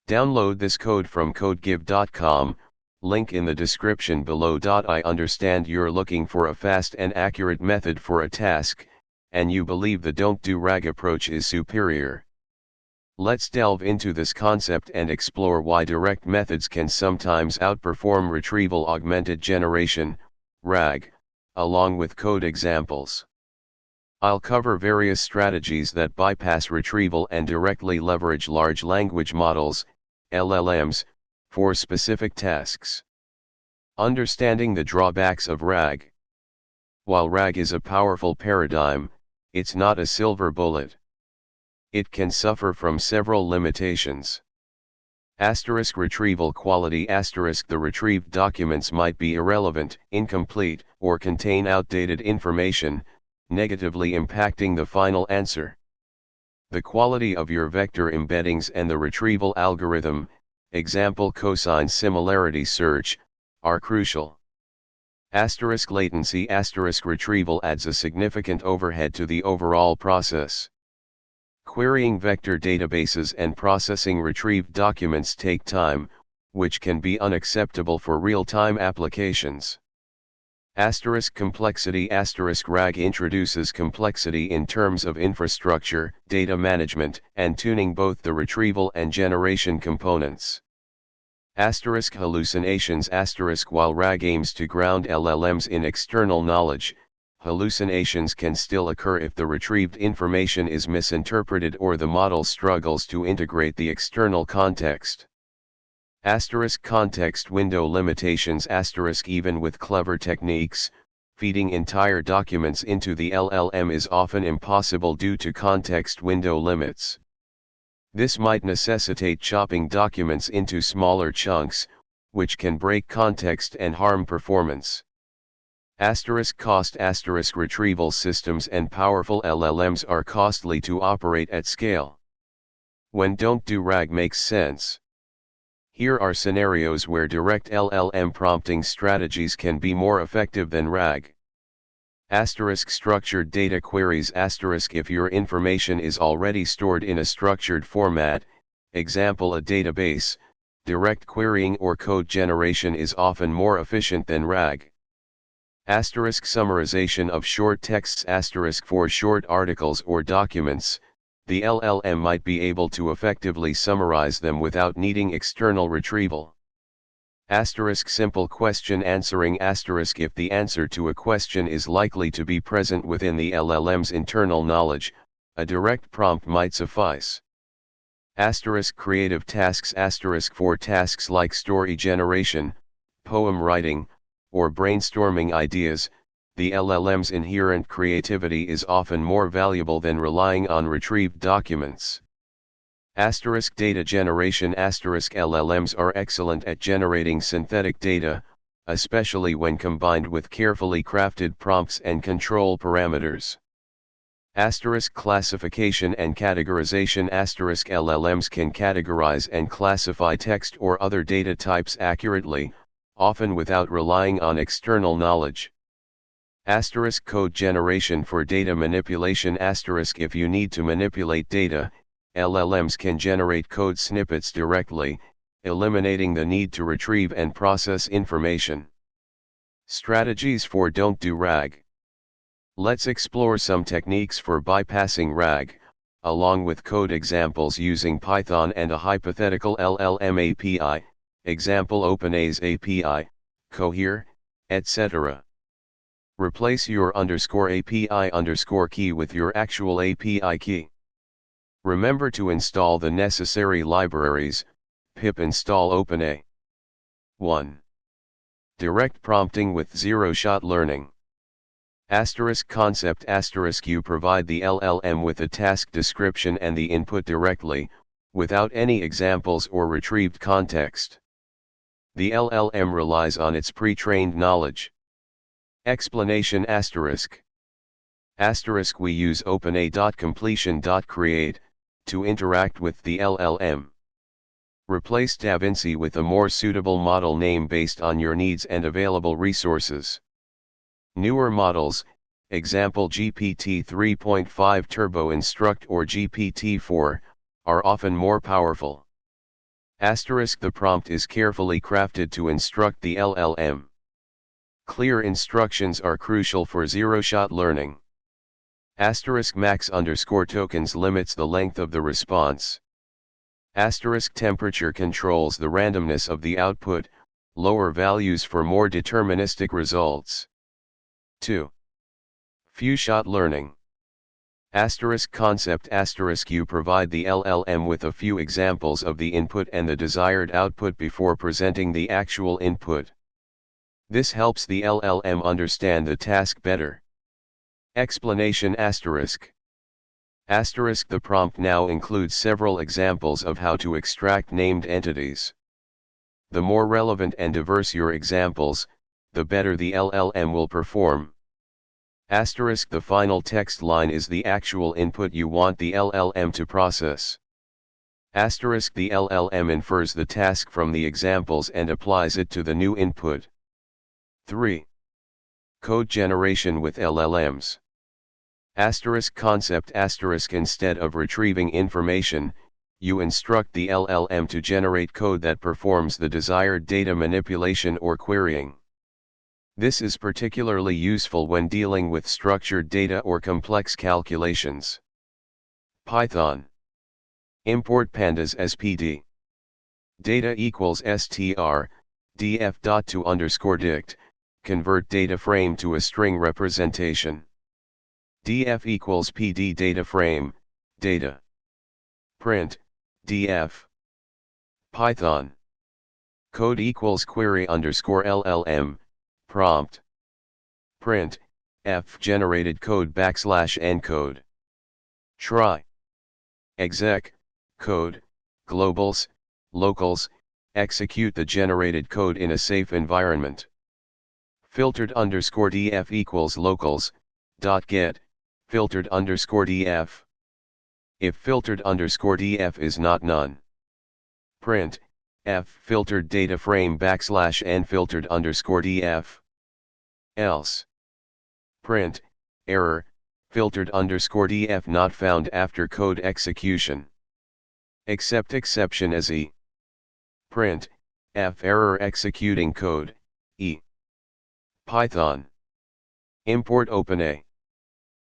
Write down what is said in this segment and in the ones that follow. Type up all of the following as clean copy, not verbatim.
Download this code from codegive.com, link in the description below. I understand you're looking for a fast and accurate method for a task, and you believe the don't do RAG approach is superior. Let's delve into this concept and explore why direct methods can sometimes outperform retrieval augmented generation, RAG, along with code examples. I'll cover various strategies that bypass retrieval and directly leverage large language models, LLMs, for specific tasks. Understanding the drawbacks of RAG. While RAG is a powerful paradigm, it's not a silver bullet. It can suffer from several limitations. Retrieval quality. The retrieved documents might be irrelevant, incomplete, or contain outdated information, negatively impacting the final answer. The quality of your vector embeddings and the retrieval algorithm, example cosine similarity search, are crucial. Latency. Retrieval adds a significant overhead to the overall process. Querying vector databases and processing retrieved documents take time, which can be unacceptable for real-time applications. Complexity. RAG introduces complexity in terms of infrastructure, data management, and tuning both the retrieval and generation components. Hallucinations. While RAG aims to ground LLMs in external knowledge, hallucinations can still occur if the retrieved information is misinterpreted or the model struggles to integrate the external context. Context window limitations. Even with clever techniques, feeding entire documents into the LLM is often impossible due to context window limits. This might necessitate chopping documents into smaller chunks, which can break context and harm performance. Cost. Retrieval systems and powerful LLMs are costly to operate at scale. When don't do RAG makes sense. Here are scenarios where direct LLM prompting strategies can be more effective than RAG. Structured data queries. If your information is already stored in a structured format, example a database, direct querying or code generation is often more efficient than RAG. Summarization of short texts. For short articles or documents, the LLM might be able to effectively summarize them without needing external retrieval. Simple question answering. If the answer to a question is likely to be present within the LLM's internal knowledge, a direct prompt might suffice. Creative tasks. For tasks like story generation, poem writing, or brainstorming ideas, the LLM's inherent creativity is often more valuable than relying on retrieved documents. Data generation. LLMs are excellent at generating synthetic data, especially when combined with carefully crafted prompts and control parameters. Classification and categorization. LLMs can categorize and classify text or other data types accurately, often without relying on external knowledge. Code generation. For data manipulation. If you need to manipulate data, LLMs can generate code snippets directly, eliminating the need to retrieve and process information. Strategies for don't do RAG. Let's explore some techniques for bypassing RAG, along with code examples using Python and a hypothetical LLM API, example OpenAI's API, Cohere, etc. Replace your _API_ key with your actual API key. Remember to install the necessary libraries, pip install OpenAI. 1. Direct prompting with zero-shot learning. Concept. You provide the LLM with a task description and the input directly, without any examples or retrieved context. The LLM relies on its pre-trained knowledge. Explanation. We use openai.completion.create to interact with the LLM. Replace DaVinci with a more suitable model name based on your needs and available resources. Newer models, example GPT 3.5 Turbo Instruct or GPT-4, are often more powerful. Asterisk the prompt is carefully crafted to instruct the LLM. Clear instructions are crucial for zero-shot learning. Asterisk max underscore tokens limits the length of the response. Asterisk temperature controls the randomness of the output, lower values for more deterministic results. 2. Few-shot learning. Asterisk concept asterisk you provide the LLM with a few examples of the input and the desired output before presenting the actual input. This helps the LLM understand the task better. Explanation asterisk. Asterisk the prompt now includes several examples of how to extract named entities. The more relevant and diverse your examples, the better the LLM will perform. Asterisk the final text line is the actual input you want the LLM to process. Asterisk the LLM infers the task from the examples and applies it to the new input. 3. Code generation with LLMs. Asterisk concept asterisk instead of retrieving information, you instruct the LLM to generate code that performs the desired data manipulation or querying. This is particularly useful when dealing with structured data or complex calculations. Python. Import pandas spd. Data equals str, df.to_dict, convert data frame to a string representation. df equals pd data frame, data. Print, df. Python. Code equals query underscore LLM, prompt. Print, f generated code \encode. Try. Exec, code, globals, locals, execute the generated code in a safe environment. Filtered underscore df equals locals, .get, filtered underscore df. If filtered underscore df is not none. Print, f filtered data frame \n filtered underscore df. Else. Print, error, filtered underscore df not found after code execution. Except exception as e. Print, f error executing code, e. Python. Import OpenA.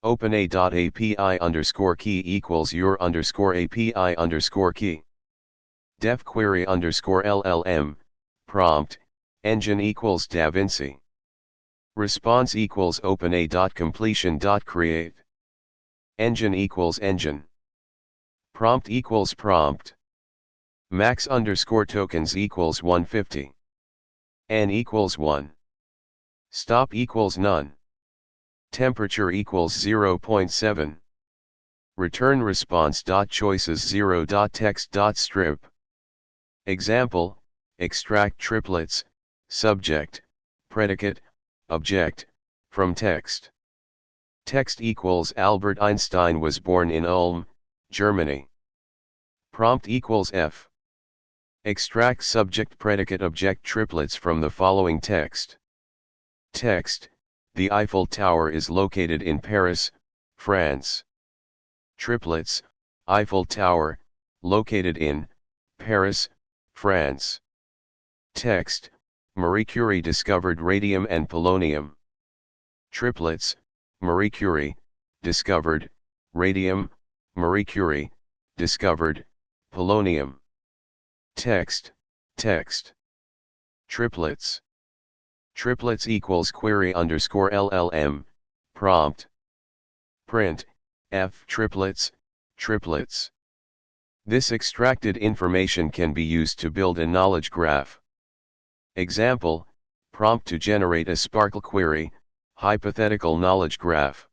OpenA.api underscore key equals your underscore API underscore key. Def query underscore LLM, prompt, engine equals DaVinci. Response equals OpenA.completion.create. Engine equals engine. Prompt equals prompt. Max underscore tokens equals 150. N equals 1. Stop equals none. Temperature equals 0.7. Return response.choices 0.text.strip. Example, extract triplets, subject, predicate, object, from text. Text equals Albert Einstein was born in Ulm, Germany. Prompt equals F. Extract subject predicate object triplets from the following text. Text, the Eiffel Tower is located in Paris, France. Triplets, Eiffel Tower, located in Paris, France. Text, Marie Curie discovered radium and polonium. Triplets, Marie Curie, discovered, radium, Marie Curie, discovered, polonium. Text, text. Triplets. Triplets equals query underscore LLM, prompt. Print, f triplets, triplets. This extracted information can be used to build a knowledge graph. Example, prompt to generate a Sparkle query, hypothetical knowledge graph.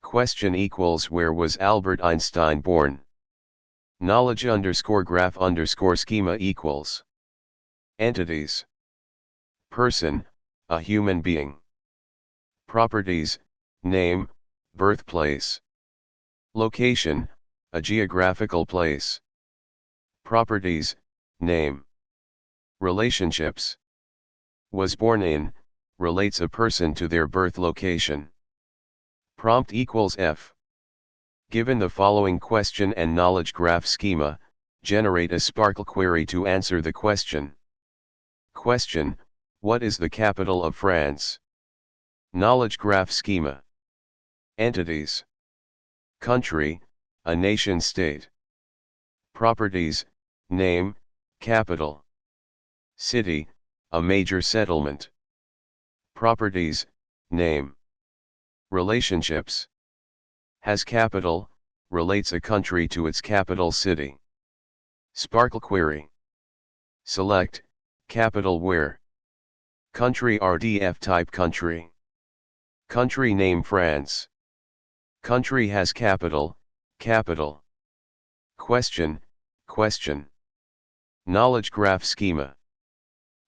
Question equals where was Albert Einstein born? Knowledge underscore graph underscore schema equals. Entities. Person, a human being. Properties, name, birthplace. Location, a geographical place. Properties, name. Relationships. Was born in, relates a person to their birth location. Prompt equals F. Given the following question and knowledge graph schema, Generate a Sparkle query to answer the question. Question: what is the capital of France? Knowledge graph schema. Entities. Country, a nation-state. Properties: name, capital. City, a major settlement. Properties: name. Relationships. Has capital, relates a country to its capital city. Sparkle query. Select, capital where. Country RDF type country. Country name France. Country has capital, capital. Question, question. Knowledge graph schema.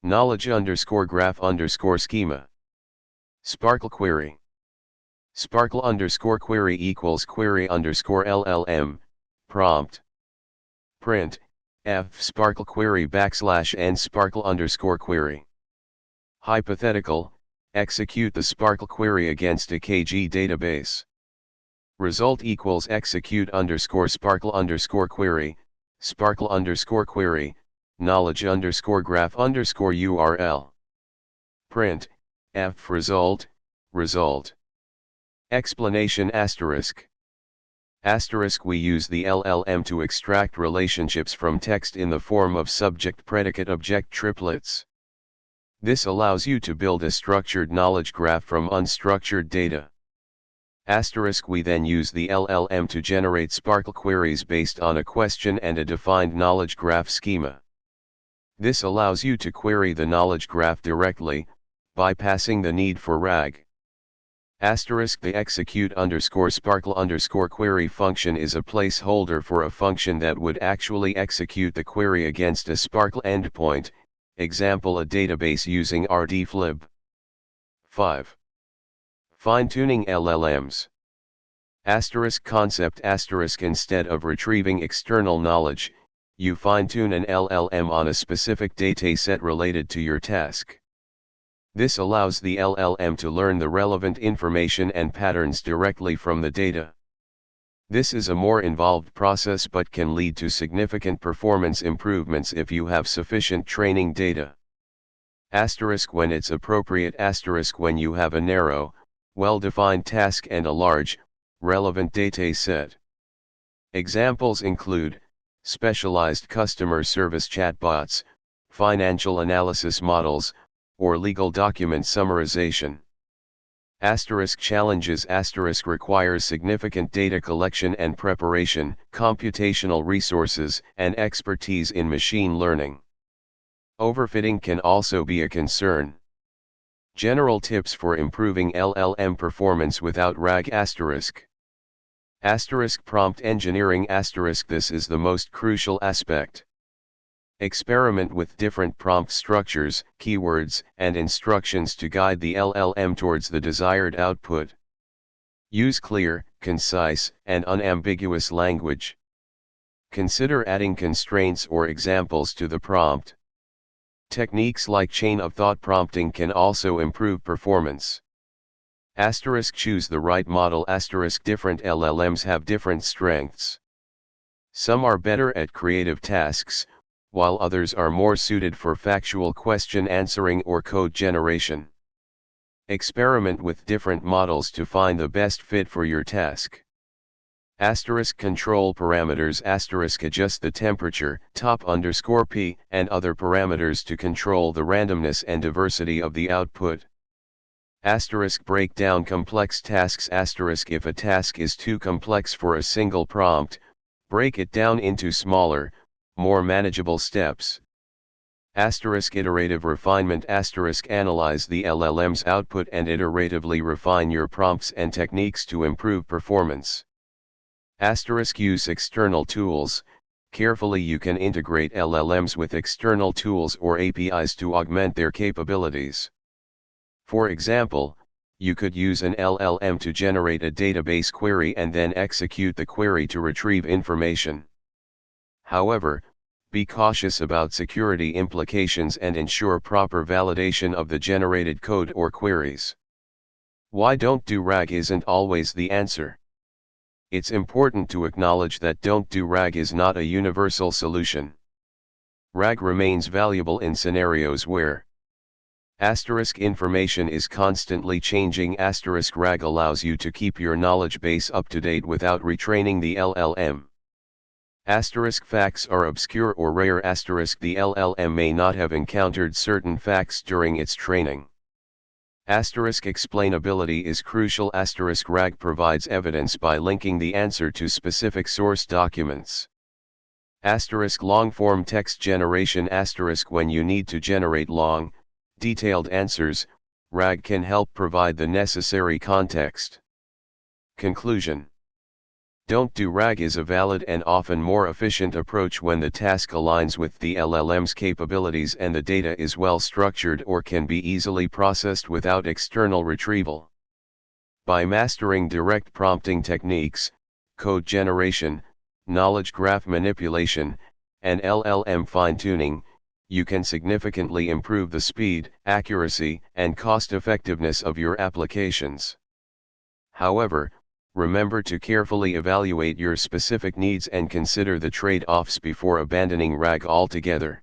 Knowledge _graph schema. Sparkle query. Sparkle query equals query _LLM, prompt. Print, F Sparkle query \n Sparkle query. Hypothetical, execute the Sparkle query against a KG database. Result equals execute Sparkle query, Sparkle query, knowledge graph URL. Print, F result, result. Explanation asterisk. Asterisk we use the LLM to extract relationships from text in the form of subject-predicate-object triplets. This allows you to build a structured knowledge graph from unstructured data. Asterisk we then use the LLM to generate Sparkle queries based on a question and a defined knowledge graph schema. This allows you to query the knowledge graph directly, bypassing the need for RAG. Asterisk the execute Sparkle query function is a placeholder for a function that would actually execute the query against a Sparkle endpoint, example a database using rdflib. 5. Fine-tuning LLMs. Asterisk concept asterisk instead of retrieving external knowledge, you fine-tune an LLM on a specific dataset related to your task. This allows the LLM to learn the relevant information and patterns directly from the data. This is a more involved process but can lead to significant performance improvements if you have sufficient training data. Asterisk when it's appropriate asterisk when you have a narrow, well-defined task and a large, relevant data set. Examples include specialized customer service chatbots, financial analysis models, or legal document summarization. Asterisk challenges asterisk requires significant data collection and preparation, computational resources, and expertise in machine learning. Overfitting can also be a concern. General tips for improving LLM performance without RAG asterisk. Asterisk prompt engineering asterisk this is the most crucial aspect. Experiment with different prompt structures, keywords, and instructions to guide the LLM towards the desired output. Use clear, concise, and unambiguous language. Consider adding constraints or examples to the prompt. Techniques like chain of thought prompting can also improve performance. Asterisk choose the right model asterisk different LLMs have different strengths. Some are better at creative tasks, while others are more suited for factual question answering or code generation. Experiment with different models to find the best fit for your task. Asterisk control parameters asterisk adjust the temperature, top_p, and other parameters to control the randomness and diversity of the output. Asterisk break down complex tasks asterisk if a task is too complex for a single prompt, break it down into smaller, more manageable steps. Asterisk iterative refinement asterisk analyze the LLM's output and iteratively refine your prompts and techniques to improve performance. Asterisk use external tools. Carefully you can integrate LLMs with external tools or APIs to augment their capabilities. For example, you could use an LLM to generate a database query and then execute the query to retrieve information. However, be cautious about security implications and ensure proper validation of the generated code or queries. Why don't do RAG isn't always the answer. it's important to acknowledge that don't do RAG is not a universal solution. RAG remains valuable in scenarios where information is constantly changing. RAG allows you to keep your knowledge base up to date without retraining the LLM. Facts are obscure or rare. The LLM may not have encountered certain facts during its training. Explainability is crucial. RAG provides evidence by linking the answer to specific source documents. Long-form text generation. When you need to generate long, detailed answers, RAG can help provide the necessary context. Conclusion: Don't do RAG is a valid and often more efficient approach when the task aligns with the LLM's capabilities and the data is well structured or can be easily processed without external retrieval. By mastering direct prompting techniques, code generation, knowledge graph manipulation, and LLM fine-tuning, you can significantly improve the speed, accuracy, and cost-effectiveness of your applications. However, remember to carefully evaluate your specific needs and consider the trade-offs before abandoning RAG altogether.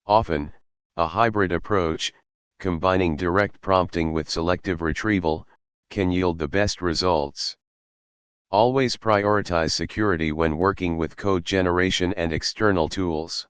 Often, a hybrid approach, combining direct prompting with selective retrieval, can yield the best results. Always prioritize security when working with code generation and external tools.